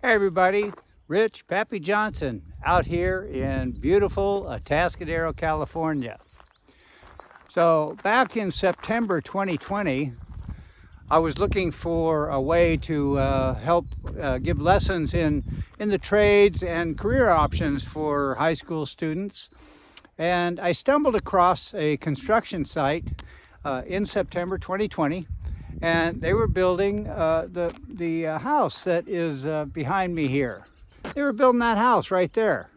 Hey everybody, Rich Pappy Johnson out here in beautiful Atascadero, California. So back in September 2020, I was looking for a way to help give lessons in the trades and career options for high school students. And I stumbled across a construction site in September 2020. And they were building the house that is behind me here. They were building that house right there.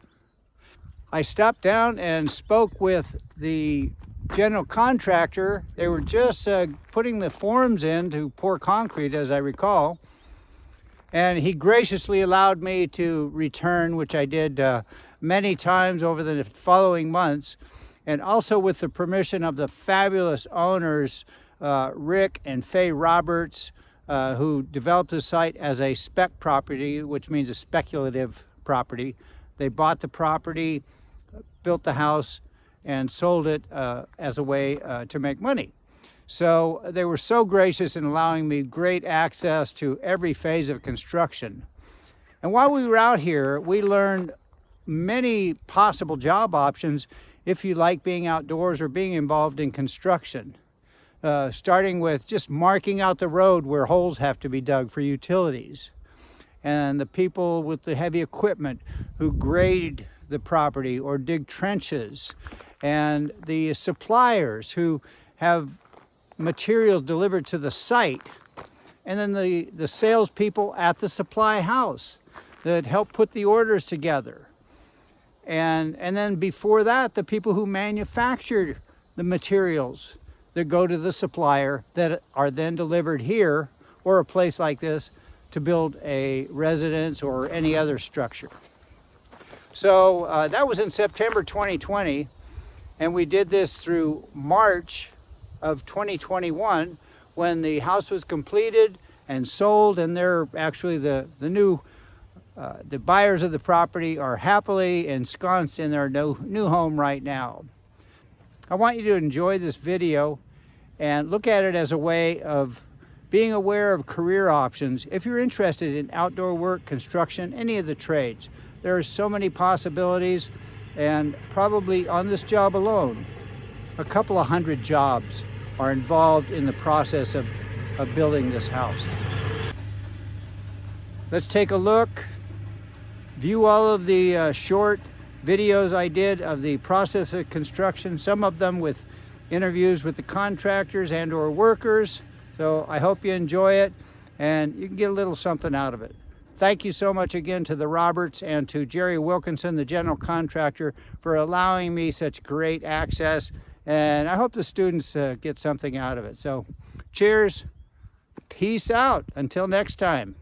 I stopped down and spoke with the general contractor. They were just putting the forms in to pour concrete, as I recall. And he graciously allowed me to return, which I did many times over the following months. And also with the permission of the fabulous owners, Rick and Faye Roberts, who developed the site as a spec property, which means a speculative property. They bought the property, built the house, and sold it as a way to make money. So they were so gracious in allowing me great access to every phase of construction. And while we were out here, we learned many possible job options if you like being outdoors or being involved in construction. Starting with just marking out the road where holes have to be dug for utilities. And the people with the heavy equipment who grade the property or dig trenches. And the suppliers who have materials delivered to the site. And then the salespeople at the supply house that help put the orders together. And then before that, the people who manufactured the materials that go to the supplier that are then delivered here or a place like this to build a residence or any other structure. So that was in September 2020, and we did this through March of 2021 when the house was completed and sold, and they're actually the buyers of the property are happily ensconced in their new home right now. I want you to enjoy this video and look at it as a way of being aware of career options. If you're interested in outdoor work, construction, any of the trades, there are so many possibilities, and probably on this job alone, a couple of hundred jobs are involved in the process of building this house. Let's take a look, view all of the short videos I did of the process of construction, some of them with interviews with the contractors and or workers. So I hope you enjoy it and you can get a little something out of it. Thank you so much again to the Roberts and to Jerry Wilkinson, the general contractor, for allowing me such great access. And I hope the students get something out of it. So cheers, peace out, until next time.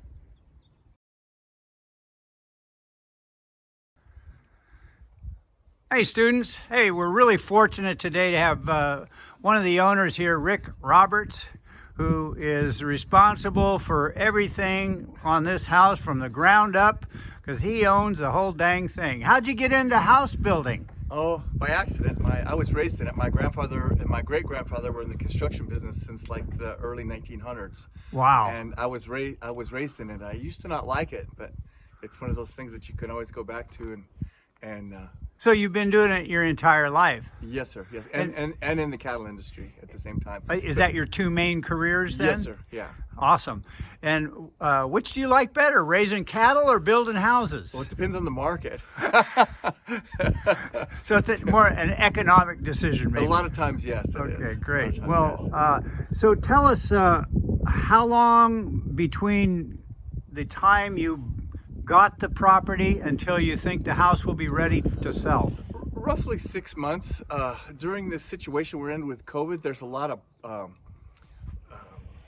Hey students, hey, we're really fortunate today to have one of the owners here, Rick Roberts, who is responsible for everything on this house from the ground up, because he owns the whole dang thing. How'd you get into house building? Oh, by accident. I was raised in it. My grandfather and my great-grandfather were in the construction business since like the early 1900s. Wow. And I was raised in it. I used to not like it, but it's one of those things that you can always go back to and So you've been doing it your entire life? Yes, sir. Yes, and in the cattle industry at the same time. Is that your two main careers then? Yes, sir. Yeah. Awesome. And which do you like better, raising cattle or building houses? Well, it depends on the market. So it's more an economic decision, maybe? A lot of times, yes. Okay, great. Well, so tell us how long between the time you got the property until you think the house will be ready to sell? Roughly 6 months. During this situation we're in with COVID, there's a lot of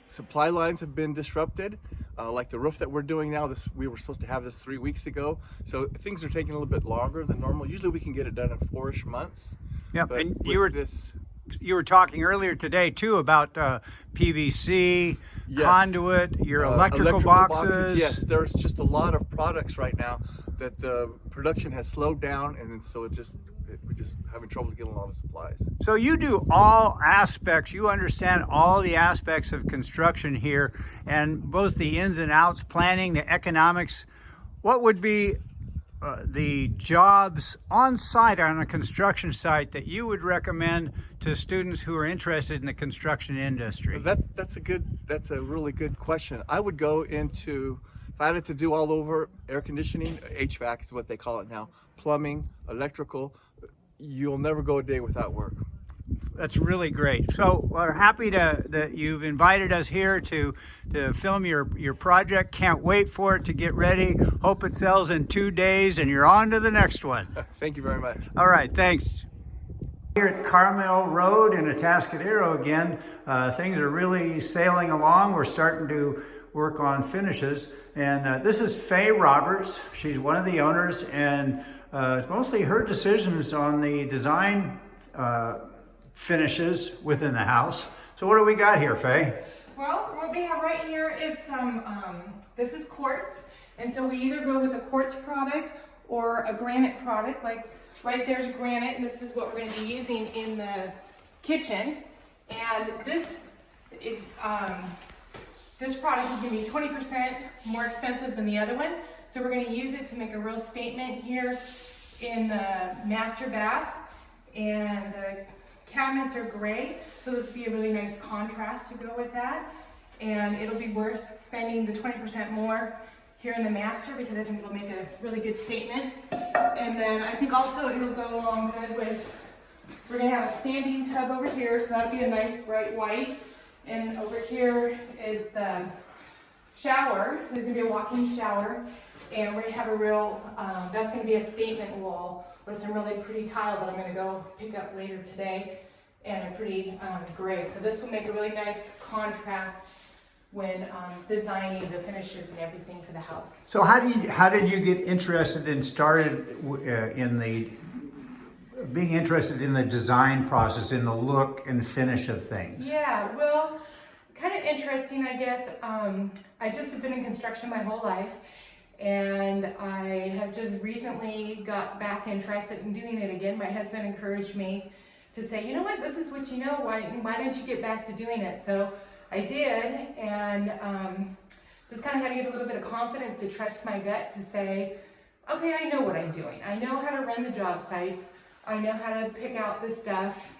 supply lines have been disrupted. Like the roof that we're doing now, we were supposed to have this 3 weeks ago. So things are taking a little bit longer than normal. Usually we can get it done in 4-ish months. Yep, But and with you were talking earlier today too about PVC, Yes. conduit, your electrical boxes. Yes, there's just a lot of products right now that the production has slowed down, and so we're just having trouble getting a lot of supplies. So you do all aspects, you understand all the aspects of construction here, and both the ins and outs, planning, the economics. what would be the jobs on site on a construction site that you would recommend to students who are interested in the construction industry? That's a really good question. I would go into, if I had to do all over air conditioning, HVAC is what they call it now, plumbing, electrical, you'll never go a day without work. That's really great. So we're happy that you've invited us here to film your project. Can't wait for it to get ready. Hope it sells in 2 days and you're on to the next one. Thank you very much. All right, thanks. Here at Carmel Road in Atascadero again, things are really sailing along. We're starting to work on finishes. And this is Faye Roberts. She's one of the owners, and it's mostly her decisions on the design finishes within the house. So what do we got here, Faye? Well, what we have right here is some, this is quartz. And so we either go with a quartz product or a granite product. Like right there's granite, and this is what we're going to be using in the kitchen. And this product is going to be 20% more expensive than the other one. So we're going to use it to make a real statement here in the master bath. And the cabinets are gray, so this will be a really nice contrast to go with that. And it'll be worth spending the 20% more here in the master because I think it'll make a really good statement. And then I think also it'll go along good with, we're gonna have a standing tub over here, so that'll be a nice bright white. And over here is the shower. There's gonna be a walk-in shower. And we're gonna have a real, that's gonna be a statement wall with some really pretty tile that I'm gonna go pick up later today, and a pretty gray. So this will make a really nice contrast when designing the finishes and everything for the house. So how did you get interested and started being interested in the design process, in the look and finish of things? Yeah, well, kind of interesting, I guess. I just have been in construction my whole life, and I have just recently got back interested in doing it again. My husband encouraged me to say, you know what, this is what you know, why don't you get back to doing it? So I did, and just kind of had to get a little bit of confidence to trust my gut to say, okay, I know what I'm doing. I know how to run the job sites. I know how to pick out the stuff,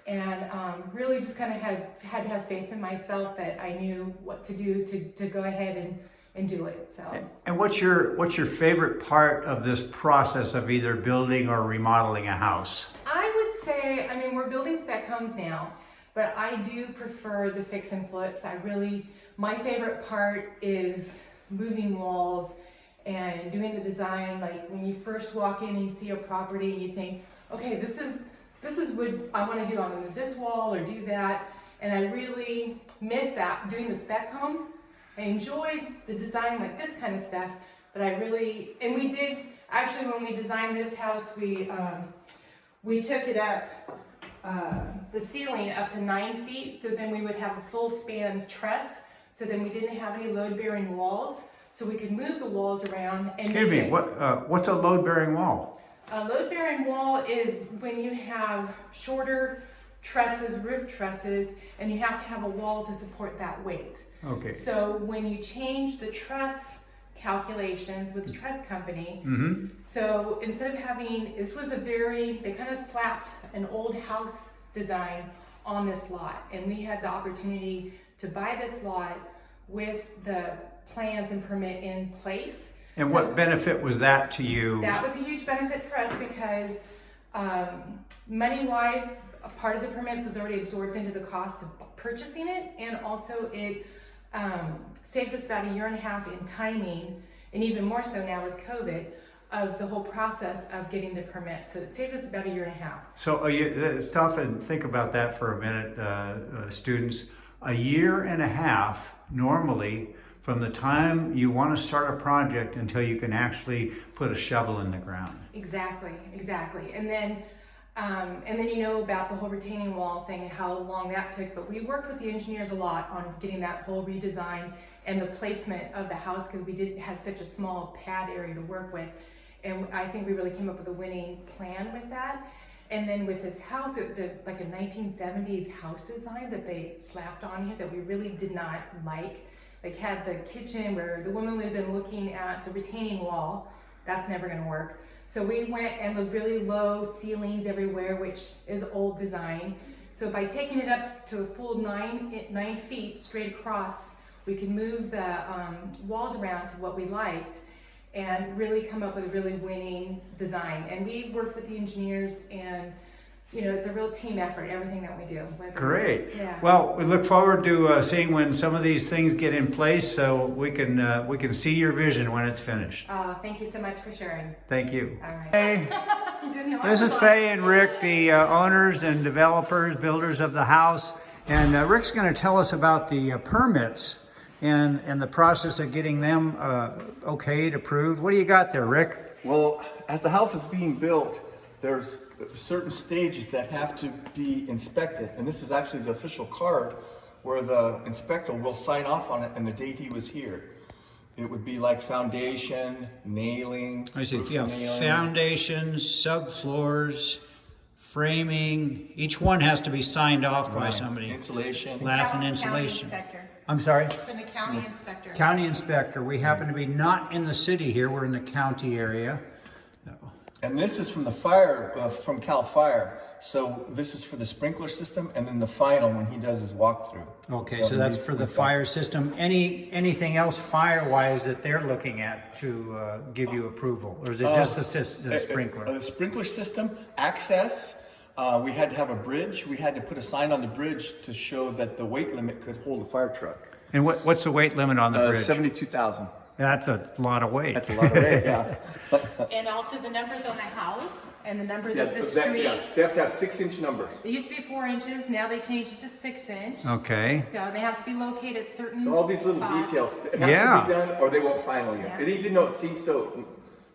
and really just kind of had to have faith in myself that I knew what to do to go ahead and do it. So. And what's your favorite part of this process of either building or remodeling a house? I would say, I mean, we're building spec homes now, but I do prefer the fix and flips. My favorite part is moving walls and doing the design. Like when you first walk in and you see a property and you think, okay, this is what I want to do. I'm going to move this wall or do that. And I really miss that doing the spec homes. I enjoyed the design, like this kind of stuff, but and we did, actually when we designed this house, we took it up, the ceiling up to 9 feet, so then we would have a full span truss, so then we didn't have any load-bearing walls, so we could move the walls around. And excuse me, what's a load-bearing wall? A load-bearing wall is when you have shorter trusses, roof trusses, and you have to have a wall to support that weight. Okay. So when you change the truss calculations with the truss company, so instead of having, they kind of slapped an old house design on this lot, and we had the opportunity to buy this lot with the plans and permit in place. And what benefit was that to you? That was a huge benefit for us because money-wise, a part of the permits was already absorbed into the cost of purchasing it, and also it saved us about 1.5 years in timing, and even more so now with COVID, of the whole process of getting the permit. So it saved us about 1.5 years. So stop and think about that for a minute, students. 1.5 years normally from the time you want to start a project until you can actually put a shovel in the ground. Exactly. And then you know about the whole retaining wall thing and how long that took, but we worked with the engineers a lot on getting that whole redesign and the placement of the house because we had such a small pad area to work with, and I think we really came up with a winning plan with that. And then with this house, it was like a 1970s house design that they slapped on here that we really did not like. like had the kitchen where the woman would have been looking at the retaining wall. That's never gonna work. So we went and the really low ceilings everywhere, which is old design. So by taking it up to a full 9 feet straight across, we could move the walls around to what we liked and really come up with a really winning design. And we worked with the engineers, and you know, it's a real team effort, everything that we do. Great. Yeah. Well, we look forward to seeing when some of these things get in place, so we can see your vision when it's finished. Thank you so much for sharing. Thank you. All right. Hey, You didn't know I this is was on. Faye and Rick, the owners and developers, builders of the house, and Rick's going to tell us about the permits and the process of getting them okayed, approved. What do you got there, Rick? Well, as the house is being built, there's certain stages that have to be inspected. And this is actually the official card where the inspector will sign off on it and the date he was here. It would be like foundation, nailing, I see. roof Yeah, nailing. foundations, subfloors, framing. Each one has to be signed off by Right. somebody. Insulation. Glass and County insulation. inspector. I'm sorry? From the county inspector. County inspector. We happen to be not in the city here. We're in the county area. And this is from the fire, from Cal Fire. So this is for the sprinkler system, and then the final when he does his walkthrough. Okay, so that's for the fire system. Anything else fire-wise that they're looking at to give you approval? Or is it just the sprinkler? The sprinkler system, access. We had to have a bridge. We had to put a sign on the bridge to show that the weight limit could hold a fire truck. And what's the weight limit on the bridge? 72,000. That's a lot of weight. That's a lot of weight, yeah. And also the numbers on the house and the numbers Yeah, of the street. they have to have 6-inch numbers. It used to be 4 inches, now they changed it to 6 inch. Okay. So they have to be located at certain So all these little spots. details, it has Yeah. to be done or they won't final you. Yeah. And even though it seems so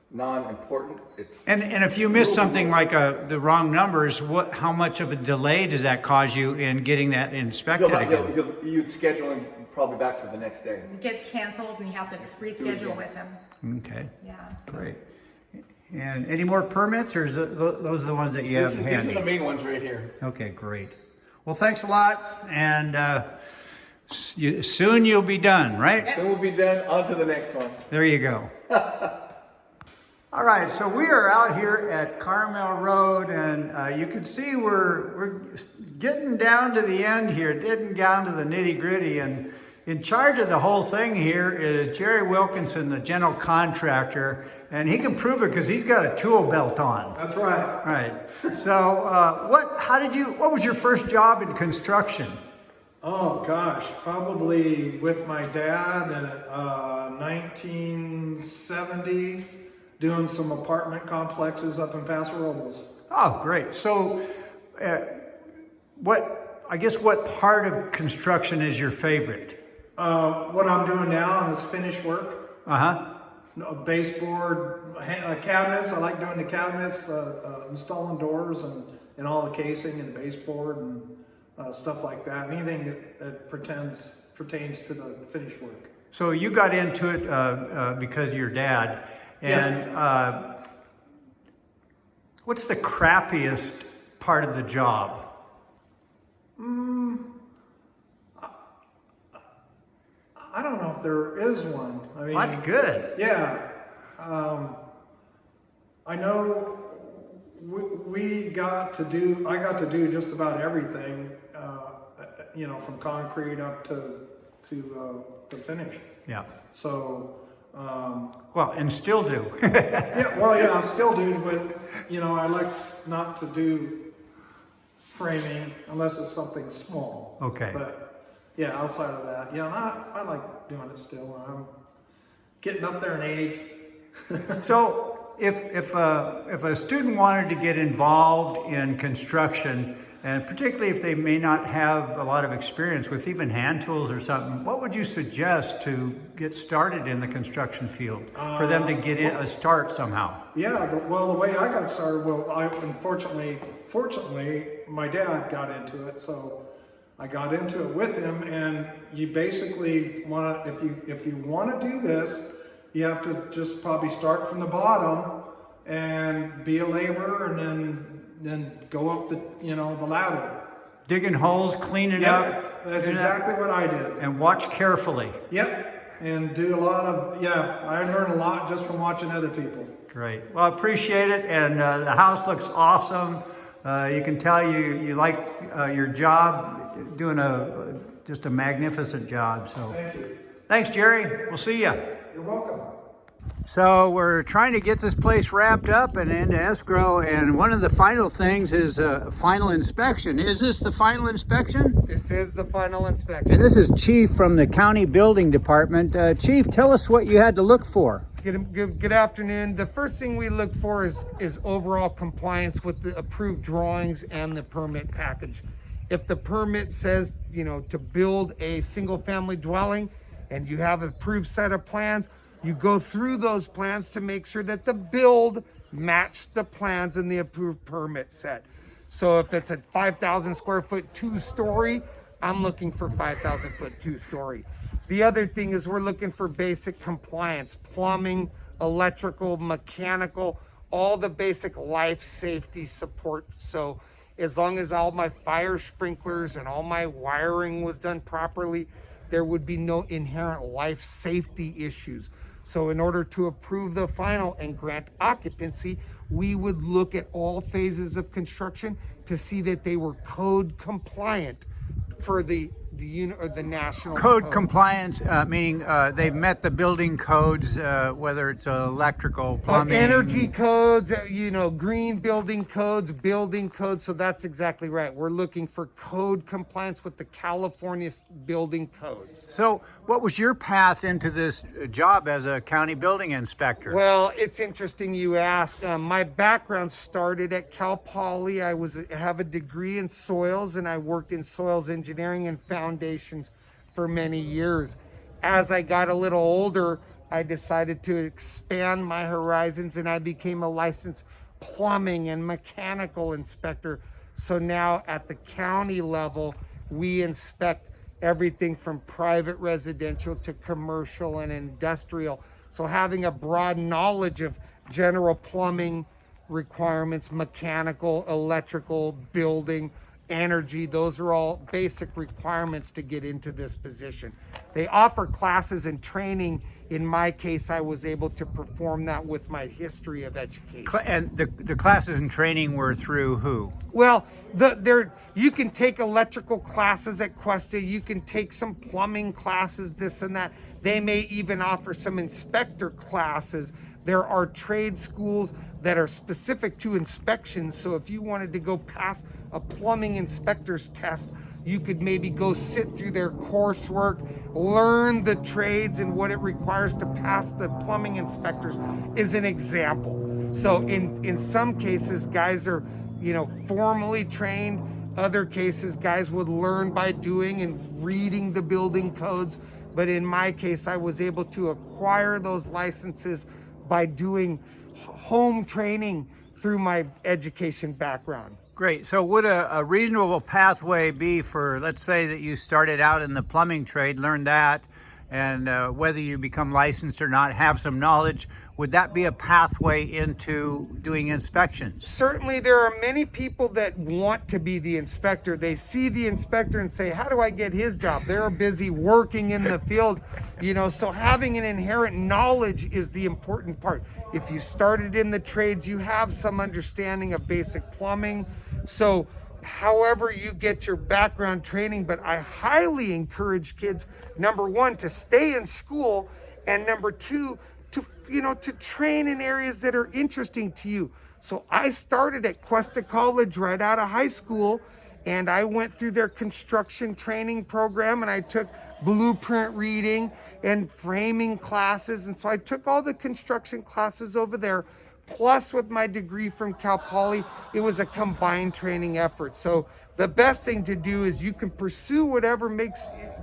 non-important, it's... And if you miss something like the wrong numbers, how much of a delay does that cause you in getting that inspected again? You'd schedule him probably back for the next day. It gets canceled and you have to reschedule with them. Okay, Yeah. So. great. And any more permits, or is those are the ones that you have These are handy? the main ones right here. Okay, great. Well, thanks a lot, and soon you'll be done, right? Soon we'll be done, on to the next one. There you go. All right, so we are out here at Carmel Road, and you can see we're getting down to the end here, getting down to the nitty gritty, and in charge of the whole thing here is Jerry Wilkinson, the general contractor, and he can prove it because he's got a tool belt on. That's right. Right. So, what was your first job in construction? Oh gosh, probably with my dad in 1970, doing some apartment complexes up in Paso Robles. Oh, great. So, what part of construction is your favorite? What I'm doing now is finish work. Uh-huh. Baseboard, cabinets. I like doing the cabinets, installing doors and all the casing and baseboard and stuff like that. Anything that pertains to the finish work. So you got into it because of your dad. And what's the crappiest part of the job? I don't know if there is one. I mean, Well, that's good. Yeah. I know I got to do just about everything, from concrete up to the finish. Yeah. So, Well, and still do. I still do, but, I like not to do framing unless it's something small. Okay. But, yeah, outside of that, and I like doing it still. I'm getting up there in age. So if a student wanted to get involved in construction, and particularly if they may not have a lot of experience with even hand tools or something, what would you suggest to get started in the construction field for them to get a start somehow? Yeah, well, the way I got started, fortunately, my dad got into it, so I got into it with him. And you basically want to, if you want to do this, you have to just probably start from the bottom and be a laborer, and then go up the ladder. Digging holes, cleaning up. that's exactly what I did. And watch carefully. Yep, and do a lot of, I learned a lot just from watching other people. Great. Well, I appreciate it, and the house looks awesome. You can tell you like your job, doing just a magnificent job. So, Thank you. thanks, Jerry. We'll see you. You're welcome. So we're trying to get this place wrapped up and into escrow, and one of the final things is a final inspection. Is this the final inspection? This is the final inspection. And this is Chief from the County Building Department. Chief, tell us what you had to look for. Good afternoon. The first thing we look for is overall compliance with the approved drawings and the permit package. If the permit says, to build a single family dwelling and you have an approved set of plans, you go through those plans to make sure that the build matched the plans in the approved permit set. So if it's a 5,000 square foot 2-story, I'm looking for 5,000 foot 2-story. The other thing is we're looking for basic compliance, plumbing, electrical, mechanical, all the basic life safety support. So as long as all my fire sprinklers and all my wiring was done properly, there would be no inherent life safety issues. So in order to approve the final and grant occupancy, we would look at all phases of construction to see that they were code compliant for the unit or the national Code codes. compliance, meaning they've met the building codes, whether it's electrical, plumbing. Energy codes, green building codes. So that's exactly right. We're looking for code compliance with the California building codes. So what was your path into this job as a county building inspector? Well, it's interesting you ask. My background started at Cal Poly. I have a degree in soils, and I worked in soils engineering and foundations for many years. As I got a little older, I decided to expand my horizons, and I became a licensed plumbing and mechanical inspector. So now at the county level, we inspect everything from private residential to commercial and industrial. So having a broad knowledge of general plumbing requirements, mechanical, electrical, building, energy, those are all basic requirements to get into this position. They offer classes and training. In my case, I was able to perform that with my history of education. And the classes and training were through who? Well, you can take electrical classes at Cuesta, you can take some plumbing classes, this and that. They may even offer some inspector classes. There are trade schools that are specific to inspections. So if you wanted to go pass a plumbing inspector's test, you could maybe go sit through their coursework, learn the trades and what it requires to pass the plumbing inspectors, is an example. So in some cases, guys are, formally trained. Other cases, guys would learn by doing and reading the building codes. But in my case, I was able to acquire those licenses by doing home training through my education background. Great. So would a reasonable pathway be for, let's say that you started out in the plumbing trade, learned that, and whether you become licensed or not, have some knowledge, would that be a pathway into doing inspections? Certainly there are many people that want to be the inspector. They see the inspector and say, how do I get his job? They're busy working in the field, so having an inherent knowledge is the important part. If you started in the trades, you have some understanding of basic plumbing. So however you get your background training, but I highly encourage kids, number one, to stay in school, and number two, to train in areas that are interesting to you. So I started at Cuesta College right out of high school, and I went through their construction training program, and I took blueprint reading and framing classes. And so I took all the construction classes over there. Plus, with my degree from Cal Poly, it was a combined training effort. So the best thing to do is you can pursue whatever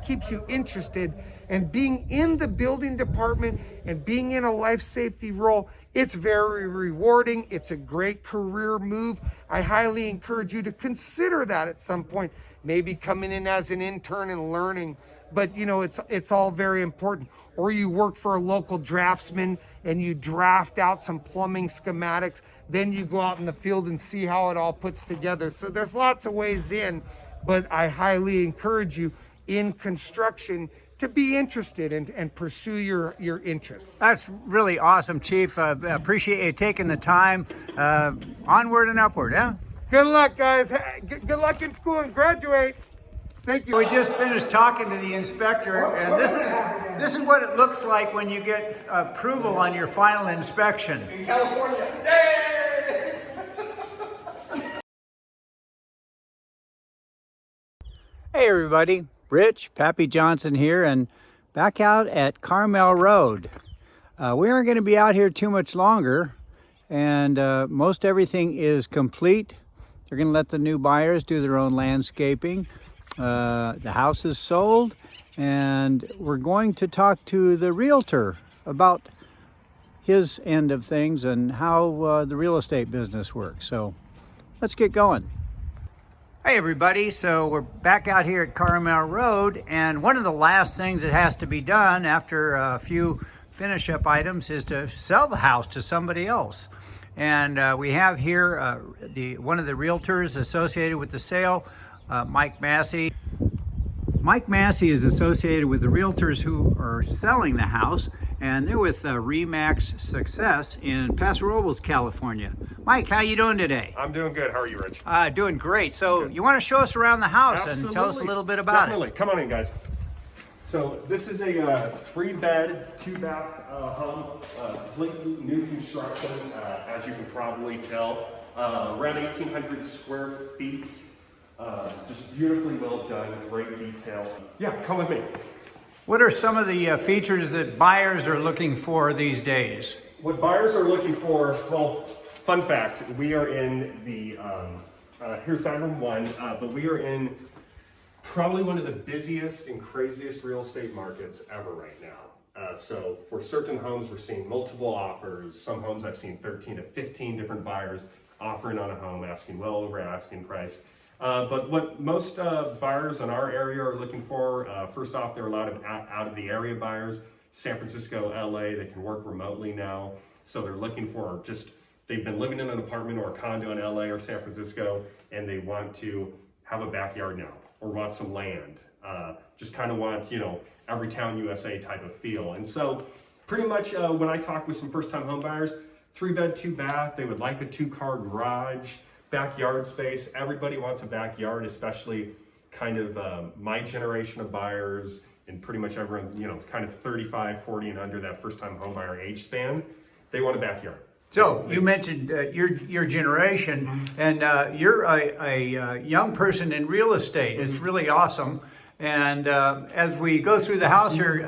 keeps you interested. And being in the building department and being in a life safety role, it's very rewarding. It's a great career move. I highly encourage you to consider that at some point, maybe coming in as an intern and learning. But it's all very important. Or you work for a local draftsman and you draft out some plumbing schematics, then you go out in the field and see how it all puts together. So there's lots of ways in, but I highly encourage you, in construction to be interested and pursue your interests. That's really awesome, Chief. Appreciate you taking the time. Onward and upward, yeah? Good luck, guys. Good luck in school and graduate. Thank you. We just finished talking to the inspector, and this is what it looks like when you get approval on your final inspection. In California. Yay! Hey everybody, Rich, Pappy Johnson here, and back out at Carmel Road. We aren't going to be out here too much longer, and most everything is complete. They're going to let the new buyers do their own landscaping. The house is sold, and we're going to talk to the realtor about his end of things and how the real estate business works. So let's get going. Hey everybody, so we're back out here at Carmel Road, and one of the last things that has to be done after a few finish up items is to sell the house to somebody else. And we have here one of the realtors associated with the sale, Mike Massey. Mike Massey is associated with the realtors who are selling the house, and they're with Remax Success in Paso Robles, California. Mike, how you doing today? I'm doing good. How are you, Rich? Doing great. So you want to show us around the house and tell us a little bit about Definitely. Come on in, guys. So this is a 3-bed, 2-bath home, completely new construction, as you can probably tell. Around 1,800 square feet. Just beautifully well done, great detail. Yeah, come with me. it? What are some of the features that buyers are looking for these days? What buyers are looking for, well, fun fact, we are in the, here's bedroom 1, but we are in probably one of the busiest and craziest real estate markets ever right now. So for certain homes, we're seeing multiple offers. Some homes I've seen 13 to 15 different buyers offering on a home, asking well over asking price. But what most buyers in our area are looking for, first off, there are a lot of out of the area buyers, San Francisco, LA, they can work remotely now. So they're looking for they've been living in an apartment or a condo in LA or San Francisco, and they want to have a backyard now or want some land. Just kind of want, every town USA type of feel. And so pretty much when I talk with some first-time home buyers, 3-bed, 2-bath, they would like a 2-car garage, backyard space. Everybody wants a backyard, especially kind of my generation of buyers and pretty much everyone, kind of 35, 40 and under, that first-time home buyer age span. They want a backyard. So you mentioned your generation, and you're a young person in real estate. It's really awesome. And as we go through the house here,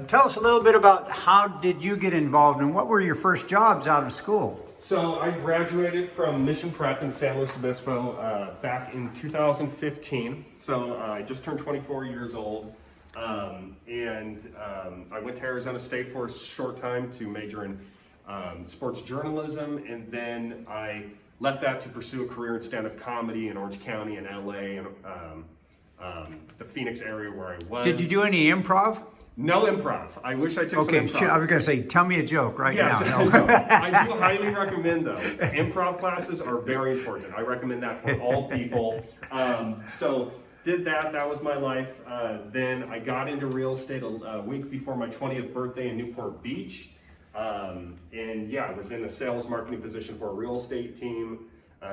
tell us a little bit about how did you get involved and what were your first jobs out of school? So I graduated from Mission Prep in San Luis Obispo back in 2015. So I just turned 24 years old. I went to Arizona State for a short time to major in sports journalism, and then I left that to pursue a career in stand-up comedy in Orange County and LA and the Phoenix area where I was. Did you do any improv? No improv. I wish I took Okay, some improv. I was going to say, tell me a joke right Yes, now. no. I do highly recommend though. Improv classes are very important. I recommend that for all people. So did that. That was my life. Then I got into real estate a week before my 20th birthday in Newport Beach. And yeah, I was in a sales marketing position for a real estate team.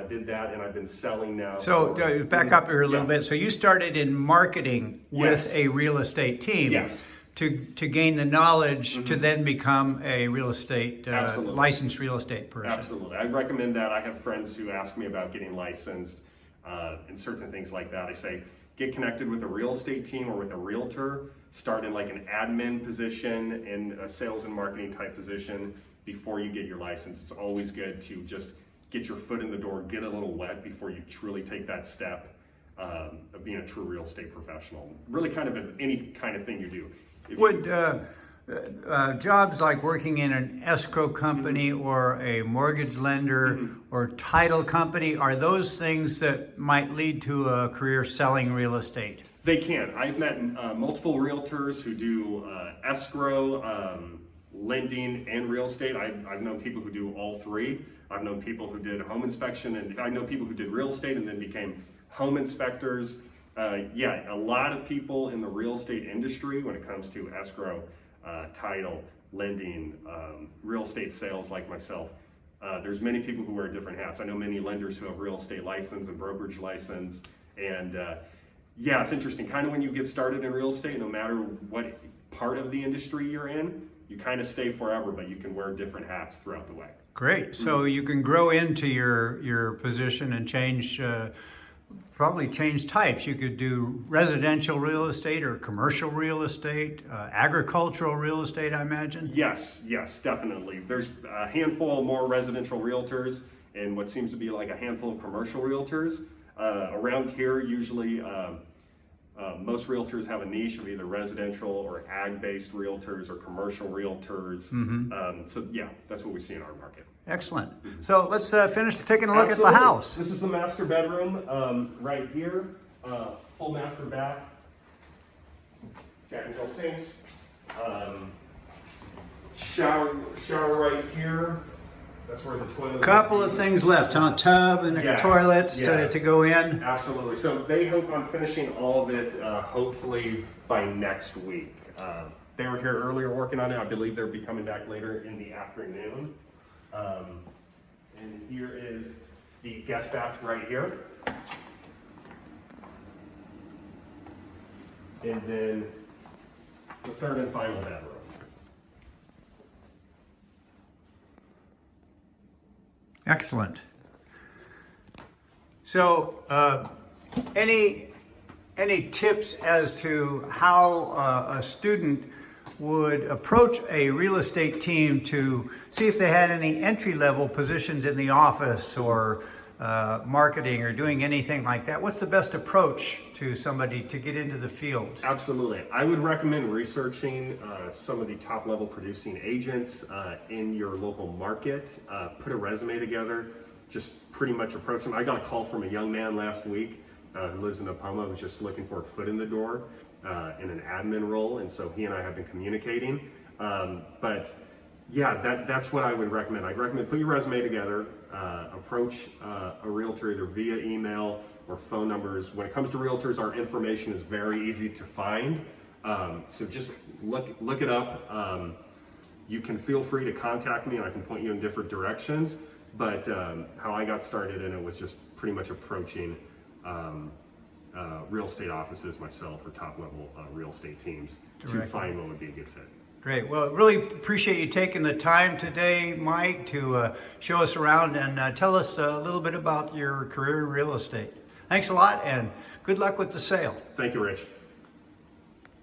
Did that, and I've been selling now. So back up here a little bit. So you started in marketing with Yes. a real estate team. Yes. To gain the knowledge to then become a real estate, Absolutely. licensed real estate person. Absolutely. I recommend that. I have friends who ask me about getting licensed and certain things like that. I say, get connected with a real estate team or with a realtor. Start in like an admin position and a sales and marketing type position before you get your license. It's always good to just get your foot in the door, get a little wet before you truly take that step of being a true real estate professional. Really kind of any kind of thing you do. If Would you- jobs like working in an escrow company or a mortgage lender or title company, are those things that might lead to a career selling real estate? They can. I've met multiple realtors who do escrow, lending, and real estate. I've known people who do all three. I've known people who did home inspection, and I know people who did real estate and then became home inspectors. Yeah, a lot of people in the real estate industry, when it comes to escrow, title, lending, real estate sales like myself, there's many people who wear different hats. I know many lenders who have real estate license and brokerage license. And yeah, it's interesting. Kind of when you get started in real estate, no matter what part of the industry you're in, you kind of stay forever, but you can wear different hats throughout the way. Great. So you can grow into your position and change, probably change types. You could do residential real estate or commercial real estate, agricultural real estate, I imagine. Yes, yes, definitely. There's a handful more residential realtors and what seems to be like a handful of commercial realtors. Around here, usually most realtors have a niche of either residential or ag-based realtors or commercial realtors. So yeah, that's what we see in our market. Excellent. So let's finish taking a look Absolutely. at the house. This is the master bedroom right here, full master bath, Jack and Jill sinks, shower right here. That's where the toilet. Couple of things left, huh? Tub and Yeah, toilets yeah. to go in. Absolutely. So they hope on finishing all of it hopefully by next week. They were here earlier working on it. I believe they'll be coming back later in the afternoon. And here is the guest bath right here. And then the third and final bedroom. Excellent. So, any tips as to how a student would approach a real estate team to see if they had any entry-level positions in the office or marketing or doing anything like that? What's the best approach to somebody to get into the field? Absolutely. I would recommend researching some of the top level producing agents in your local market. Put a resume together, just pretty much approach them. I got a call from a young man last week who lives in Opoma, who's just looking for a foot in the door in an admin role, and so he and I have been communicating. But yeah, that's what I would recommend. I'd recommend put your resume together, approach a realtor either via email or phone numbers. When it comes to realtors, our information is very easy to find. So just look it up. You can feel free to contact me and I can point you in different directions. But how I got started in it was just pretty much approaching real estate offices myself or top level real estate teams to find what would be a good fit. Great. Well, really appreciate you taking the time today, Mike, to show us around and tell us a little bit about your career in real estate. Thanks a lot and good luck with the sale. Thank you, Rich.